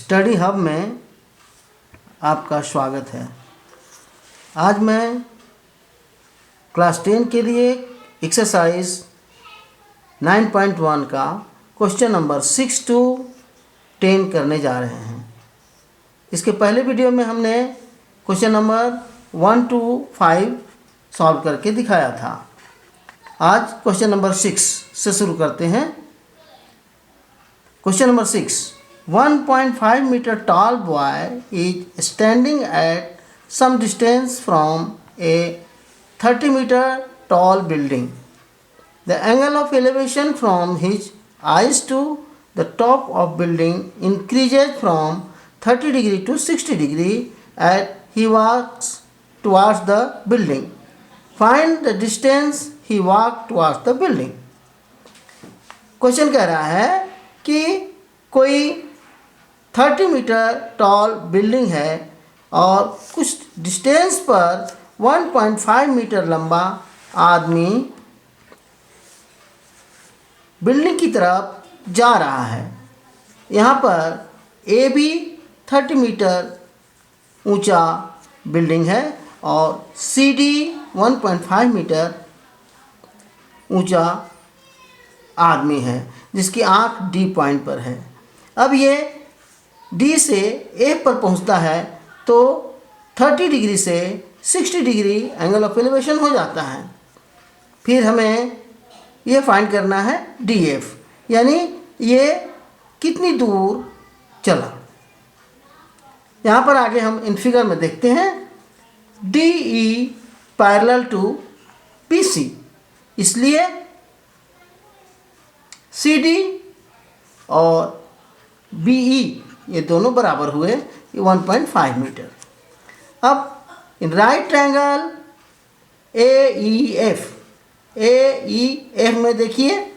Study hub में आपका स्वागत है। आज मैं क्लास 10 के लिए एक्सरसाइज 9.1 का क्वेश्चन नंबर 6 to 10 करने जा रहे हैं। इसके पहले वीडियो में हमने क्वेश्चन नंबर 1 to 5 सॉल्व करके दिखाया था। आज क्वेश्चन नंबर 6 से शुरू करते हैं। Question number 6, 1.5 meter tall boy is standing at some distance from a 30 meter tall building. The angle of elevation from his eyes to the top of building increases from 30 degree to 60 degree as he walks towards the building. Find the distance he walked towards the building. Question कह रहा है कि कोई 30 metre tall building है और कुछ distance पर 1.5 metre लंबा आदमी बिल्डिंग की तरफ जा रहा है। यहाँ पर ए बी 30 मीटर ऊंचा बिल्डिंग है और सी डी 1.5 मीटर ऊंचा आदमी है जिसकी आँख डी पॉइंट पर है। अब ये डी से ए पर पहुंचता है तो 30 डिग्री से 60 डिग्री एंगल ऑफ एलिवेशन हो जाता है। फिर हमें ये फाइंड करना है डी एफ, यानी ये कितनी दूर चला। यहाँ पर आगे हम इन फिगर में देखते हैं D E parallel to P C, इसलिए सी डी और बी ई ये दोनों बराबर हुए 1.5 मीटर। अब इन right triangle A E F में देखिए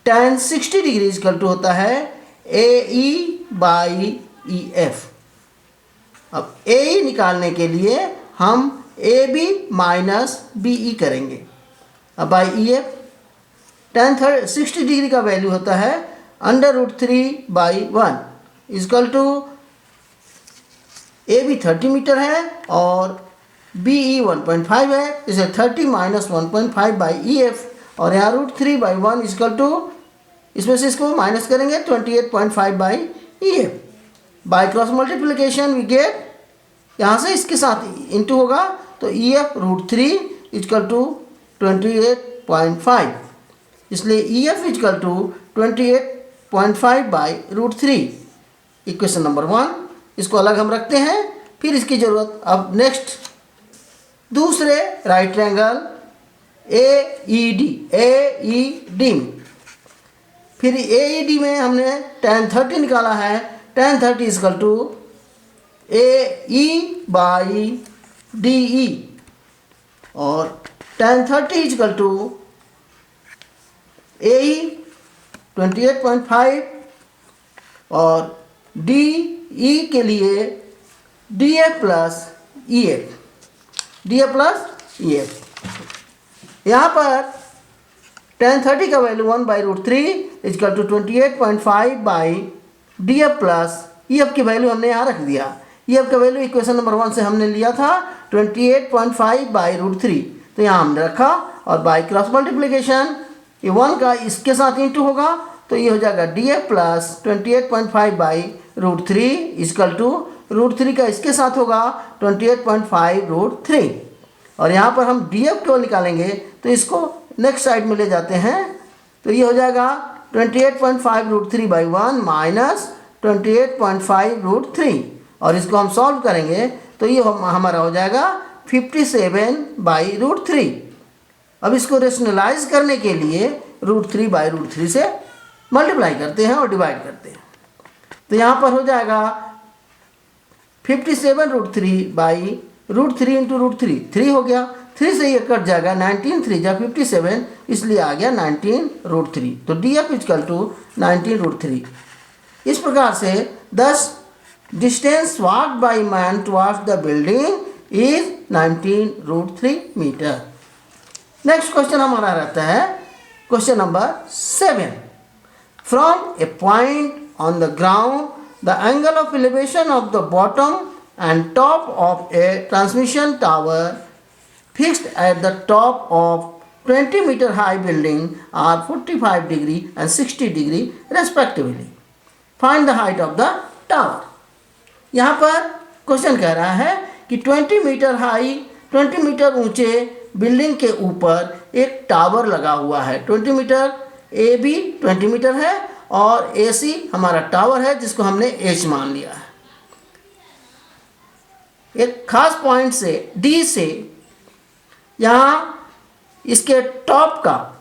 tan 60 डिग्री इक्वल टू होता है ए ई बाई ई एफ। अब ए ई निकालने के लिए हम A B minus B E करेंगे। अब by E F tan 60 degree का वैल्यू होता है √3/1 equal to A B 30 metre है और बी ई 1.5 है, इसे 30 माइनस 1.5 बाई ई एफ और यहाँ √3/1 इक्वल टू इसमें से इसको माइनस करेंगे 28.5 by E F. By cross multiplication we get, यहाँ से इसके साथ इंटू होगा तो ई एफ √3 इक्वल टू 28.5, इसलिए E F equal to 28.5 by √3। Equation number 1 इसको अलग हम रखते हैं। फिर इसकी ज़रूरत अब नेक्स्ट दूसरे right triangle A E D में, फिर ए ई डी में हमने tan 30 निकाला है। tan 30 equal to A E by D E और tan 30 equal to A E 28.5 और डी ई के लिए D F plus E F. यहाँ पर tan 30 का value 1/√3 equal to 28.5 by D F plus E F की वैल्यू हमने यहाँ रख दिया। ई एफ का वैल्यू इक्वेशन नंबर 1 से हमने लिया था 28.5 बाई √3, तो यहाँ हमने रखा और बाई क्रॉस मल्टीप्लिकेशन ये 1 का इसके साथ इंटू होगा तो ये हो जाएगा D F plus 28.5 by √3 equal to √3 का इसके साथ होगा 28.5 √3 और यहाँ पर हम डी एफ केवल निकालेंगे तो इसको नेक्स्ट साइड में ले जाते हैं तो ये हो जाएगा 28.5 √3/1 माइनस 28.5 √3 और इसको हम सॉल्व करेंगे तो ये हमारा हो जाएगा 57/√3। अब इसको रेशनलाइज करने के लिए √3/√3 से मल्टीप्लाई करते हैं और डिवाइड करते हैं तो यहाँ पर हो जाएगा 57√3/√3 इंटू √3, 3 हो गया, 3 से ये कट जाएगा, 19 3 जा 57, इसलिए आ गया 19√3। तो डी एफ इक्वल टू 19√3। इस प्रकार से 10 distance walked by man towards the building is 19√3 metre. Next question हमारा रहता है question number 7। From a point on the ground the angle of elevation of the bottom and top of a transmission tower fixed at the top of 20 meter high building are 45 degree and 60 degree respectively. Find the height of the tower. यहाँ पर question कह रहा है कि 20 metre high 20 metre ऊंचे building के ऊपर एक टावर लगा हुआ है। 20 मीटर ए बी 20 मीटर है और ए सी हमारा टावर है जिसको हमने एच मान लिया है। एक खास पॉइंट से डी से यहाँ इसके टॉप का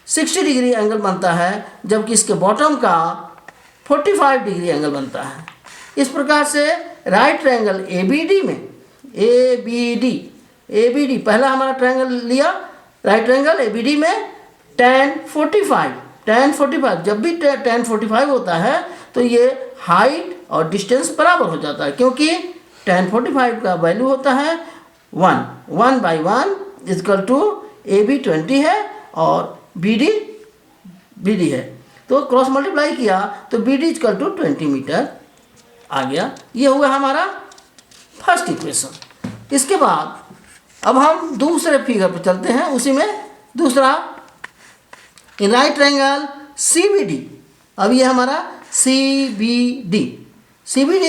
60 डिग्री एंगल बनता है जबकि इसके बॉटम का 45 डिग्री एंगल बनता है। इस प्रकार से राइट ट्रायंगल ABD पहला हमारा ट्रायंगल लिया राइट ट्रायंगल ABD में tan 45 जब भी tan 45 होता है तो ये हाइट और डिस्टेंस बराबर हो जाता है क्योंकि tan 45 का वैल्यू होता है 1/1 इक्वल टू AB 20 है और BD है। तो क्रॉस मल्टीप्लाई किया तो BD इक्वल टू 20 मीटर आ गया। ये हुआ हमारा फर्स्ट इक्वेशन। इसके बाद अब हम दूसरे फिगर पर चलते हैं। उसी में दूसरा इन राइट ट्रायंगल CBD। अब ये हमारा CBD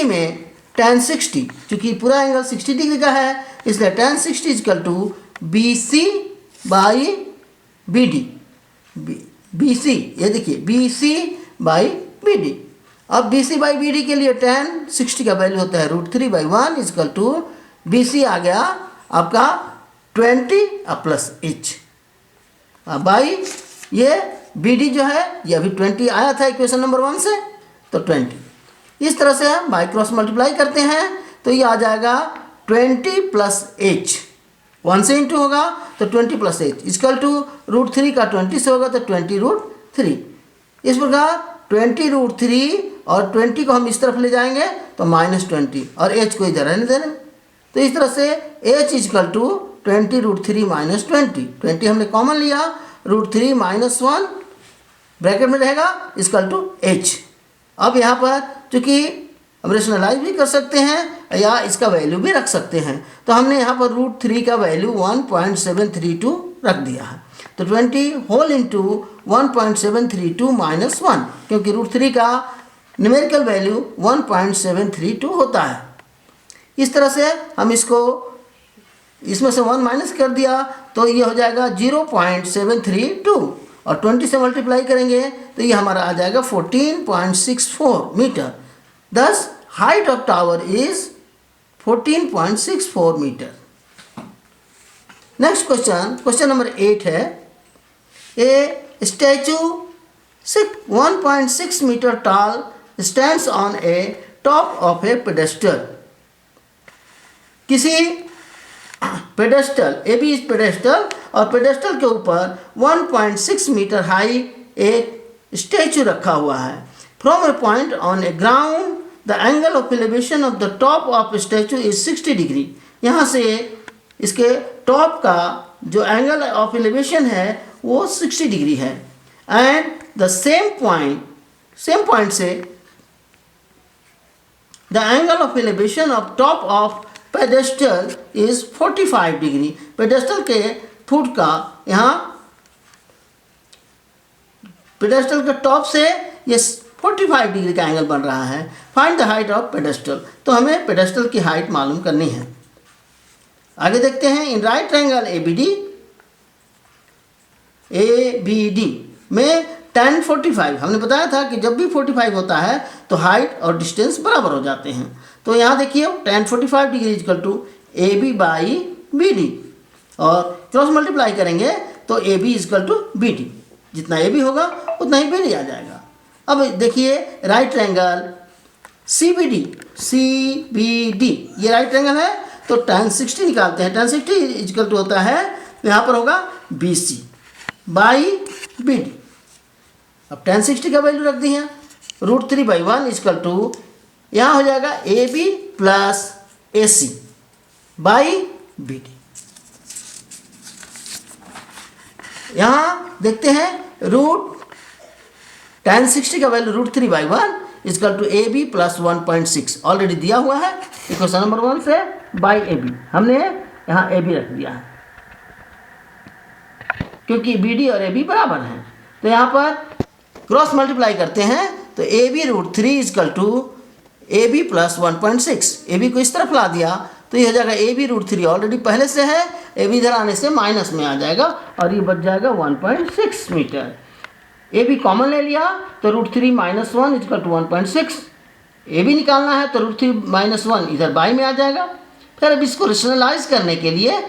में tan 60 चूँकि पूरा एंगल 60 डिग्री का है इसलिए tan 60 equal to BC by BC ये देखिए BC बाई BD। अब BC बाई BD के लिए tan 60 का वैल्यू होता है √3/1 इक्वल टू BC आ गया आपका 20 प्लस H बाई ये BD जो है ये अभी 20 आया था इक्वेशन नंबर 1 से तो 20। इस तरह से हम बाई क्रॉस मल्टीप्लाई करते हैं तो ये आ जाएगा 20 प्लस H 1 से इंटू होगा तो 20 प्लस H इक्वल टू √3 का 20 से होगा तो 20√3। इस प्रकार 20√3 और 20 को हम इस तरफ ले जाएंगे तो -20 और H को इधर रहने देना। तो इस तरह से H इक्वल टू 20√3 - 20 हमने कॉमन लिया √3 - 1 ब्रैकेट में रहेगा इक्वल टू H। अब यहाँ पर चूँकि हम रेशनलाइज भी कर सकते हैं या इसका वैल्यू भी रख सकते हैं तो हमने यहाँ पर √3 का वैल्यू 1.732 रख दिया है। तो 20 होल इंटू 1.732 - 1 क्योंकि √3 का न्यूमेरिकल वैल्यू 1.732 होता है। इस तरह से हम इसमें से 1 माइनस कर दिया तो ये हो जाएगा 0.732 और 20 से मल्टीप्लाई करेंगे तो ये हमारा आ जाएगा 14.64 metre. Thus, height of tower is 14.64 meter. Next question number 8 है a statue 1.6 meter tall stands on a top of a pedestal. किसी पेडेस्टल AB इस पेडेस्टल और पेडेस्टल के ऊपर 1.6 मीटर हाई एक स्टैचू रखा हुआ है। From a point on a ground the angle of elevation of the top of statue is 60 degree। यहाँ से इसके टॉप का जो एंगल ऑफ एलिवेशन है वो 60 डिग्री है एंड द सेम पॉइंट से the angle of elevation of top of pedestal is 45 degree. Pedestal के फुट का यहाँ पेडेस्टल के टॉप से ये 45 डिग्री का एंगल बन रहा है। Find the height of pedestal. तो हमें पेडेस्टल की हाइट मालूम करनी है। आगे देखते हैं इन राइट ट्रायंगल ABD में tan 45 हमने बताया था कि जब भी 45 होता है तो हाइट और डिस्टेंस बराबर हो जाते हैं। तो यहाँ देखिए tan 45 degree equal to AB by BD और क्रॉस मल्टीप्लाई करेंगे तो AB इक्वल टू BD। जितना AB होगा उतना ही BD आ जाएगा। अब देखिए राइट ट्रायंगल CBD ये राइट ट्रायंगल है तो tan 60 निकालते हैं। tan 60 इक्वल टू होता है यहाँ पर होगा BC बाई BD। अब tan 60 का वैल्यू रख दिए √3/1 इक्वल टू यहाँ हो जाएगा AB plus AC by BD। यहाँ देखते हैं tan 60 का value √3/1 equal to A B plus 1.6 already दिया हुआ है इक्वेशन नंबर 1 से बाई ए बी, हमने यहाँ ए बी रख दिया है क्योंकि बी डी और ए बी बराबर हैं। तो यहाँ पर क्रॉस मल्टीप्लाई करते हैं तो A B √3 equal to A B plus 1.6, A B को इस तरफ ला दिया तो ये हो जाएगा ए बी √3 ऑलरेडी पहले से है, ए बी इधर आने से माइनस में आ जाएगा और ये बच जाएगा 1.6 मीटर। ए बी कॉमन ले लिया तो √3 - 1 इजकल टू 1.6, ए बी निकालना है तो √3 - 1 इधर बाई में आ जाएगा। फिर अब इसको रेशनलाइज करने के लिए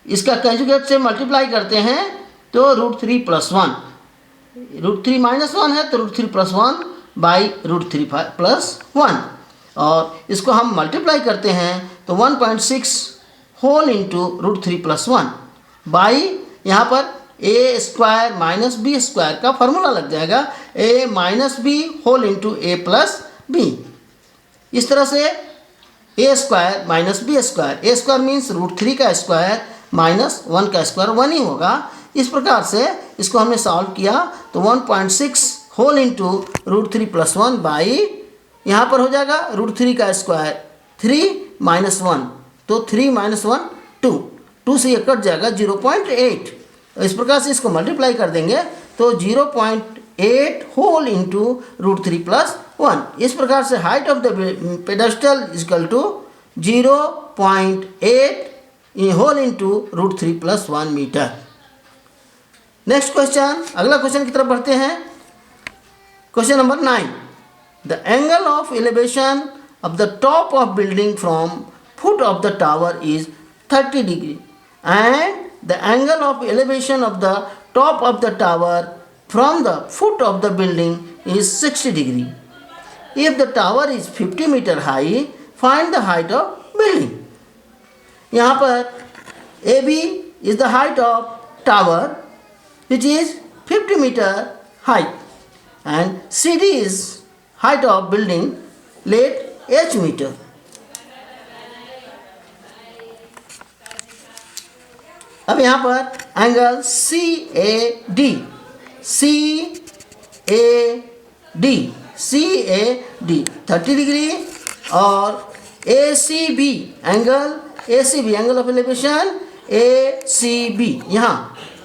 इसका कंजुगेट से मल्टीप्लाई करते हैं तो √3 + 1, √3 - 1 है तो √3 + 1 बाई √3 + 1 और इसको हम मल्टीप्लाई करते हैं तो 1.6 होल इंटू √3 + 1 बाई यहाँ पर a² - b² का फॉर्मूला लग जाएगा a - b whole into a + b। इस तरह से a² - b², a² मीन्स √3 का स्क्वायर माइनस 1 का स्क्वायर 1 ही होगा। इस प्रकार से इसको हमने सॉल्व किया तो 1.6 होल इंटू √3 + 1 बाई यहाँ पर हो जाएगा √3 का स्क्वायर 3 - 1 तो 3 - 1 2 से ये कट जाएगा 0.8। इस प्रकार से इसको मल्टीप्लाई कर देंगे तो 0.8 होल इंटू √3 + 1। इस प्रकार से height of the pedestal equal to 0.8 whole into √3 + 1 metre. Next question, अगला क्वेश्चन की तरफ बढ़ते हैं। Question number 9, the angle of elevation of the top of building from foot of the tower is 30 degree and the angle of elevation of the top of the tower from the foot of the building is 60 degree. If the tower is 50 meter high, find the height of building. यहाँ पर AB is the height of tower which is 50 meter high and CD is height of building let H meter. अब यहाँ पर angle CAD CAD 30 degree और ACB angle of elevation ACB यहाँ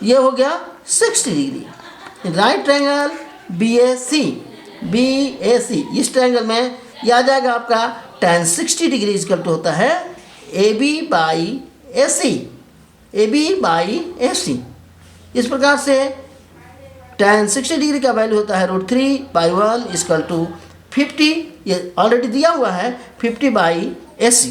ये हो गया 60 डिग्री। राइट ट्रायंगल BAC इस triangle में ये आ जाएगा आपका tan 60 डिग्री इक्वल टू होता है AB/AC। इस प्रकार से tan 60 डिग्री का वैल्यू होता है √3/1 इक्वल टू 50, ये ऑलरेडी दिया हुआ है 50/AC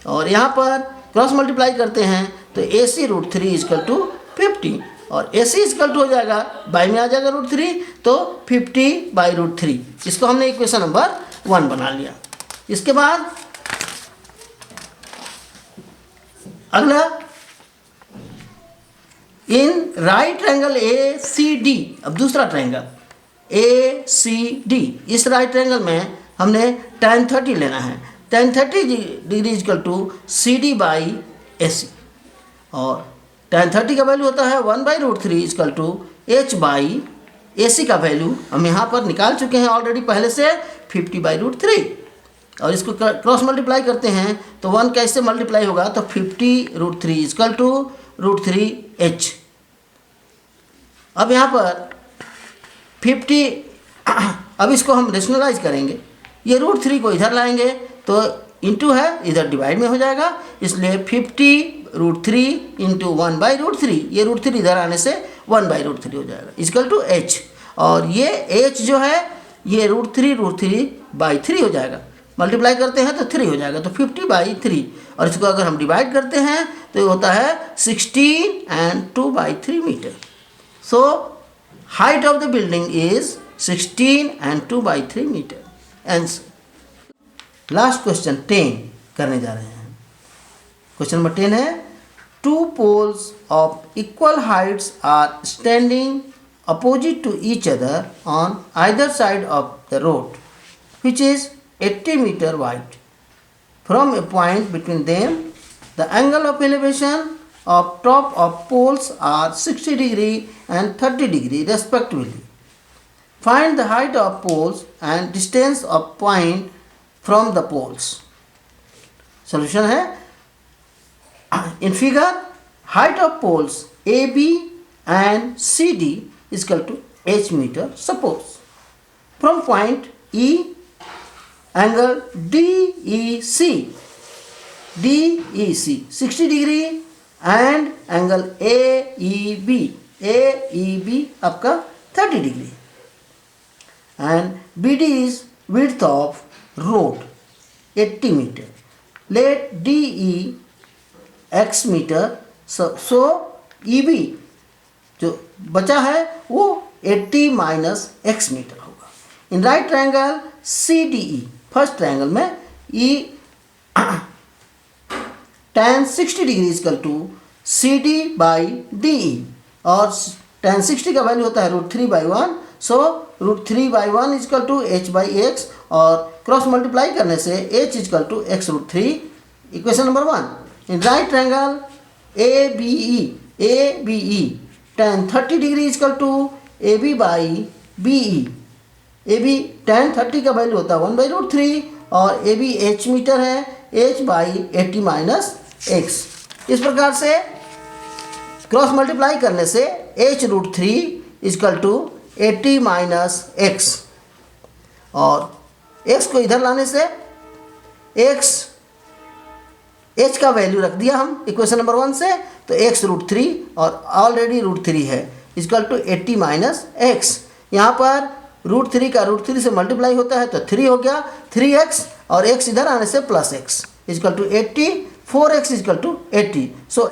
और यहाँ पर क्रॉस मल्टीप्लाई करते हैं तो AC √3 इक्वल टू 50 और AC इक्वल टू हो जाएगा बाई में आ जाएगा √3 तो 50/√3। इसको हमने इक्वेशन नंबर 1 बना लिया। इसके बाद अगला इन राइट ट्रायंगल ACD, अब दूसरा ट्रायंगल ACD, इस राइट ट्रायंगल में हमने tan 30 लेना है। tan 30 degree equal to CD/AC और tan 30 का वैल्यू होता है 1/√3 इक्वल टू H/AC का वैल्यू हम यहाँ पर निकाल चुके हैं ऑलरेडी पहले से 50/√3 और इसको क्रॉस मल्टीप्लाई करते हैं तो 1 कैसे मल्टीप्लाई होगा तो 50√3 इक्वल टू √3H। अब यहाँ पर 50 अब इसको हम रेशनलाइज करेंगे, ये √3 को इधर लाएंगे तो इंटू है इधर डिवाइड में हो जाएगा, इसलिए 50√3 इंटू 1/√3, ये √3 इधर आने से 1/√3 हो जाएगा इक्वल टू H और ये H जो है ये √3/3 हो जाएगा। मल्टीप्लाई करते हैं तो 3 हो जाएगा तो 50/3 और इसको अगर हम डिवाइड करते हैं तो ये होता है 16 and 2/3 metre. So height of the building is 16 and 2/3 metre. Answer. Last question 10 करने जा रहे हैं। क्वेश्चन नंबर 10 है, 2 poles of equal heights are standing opposite to each other on either side of the road which is 80 meter wide. From a point between them, the angle of elevation of top of poles are 60 degree and 30 degree respectively. Find the height of poles and distance of point from the poles. Solution है, in figure height of poles AB and CD is equal to h meter. Suppose from point E angle DEC 60 degree and angle AEB आपका 30 degree and BD is width of road 80 meter. Let DE x meter. So EB जो बचा है वो 80 minus x metre होगा. In right triangle CDE, first triangle में E tan 60 degree equal to CD by DE और tan 60 का value होता है √3/1. So √3/1 equal to h by x और क्रॉस मल्टीप्लाई करने से h equal to x√3. Equation number 1. In right triangle ABE tan 30 degree equal to AB by BE. AB tan 30 का value होता है 1/√3 और AB h मीटर है, h by 80 minus x. इस प्रकार से क्रॉस मल्टीप्लाई करने से h√3 equal to 80 minus x और x को इधर लाने से h का वैल्यू रख दिया हम इक्वेशन नंबर 1 से, तो x√3 और ऑलरेडी √3 है इक्वल टू 80 माइनस x. यहाँ पर √3 का √3 से मल्टीप्लाई होता है तो 3 हो गया, 3x और x इधर आने से plus x equal to 80, 4x equal to 80. So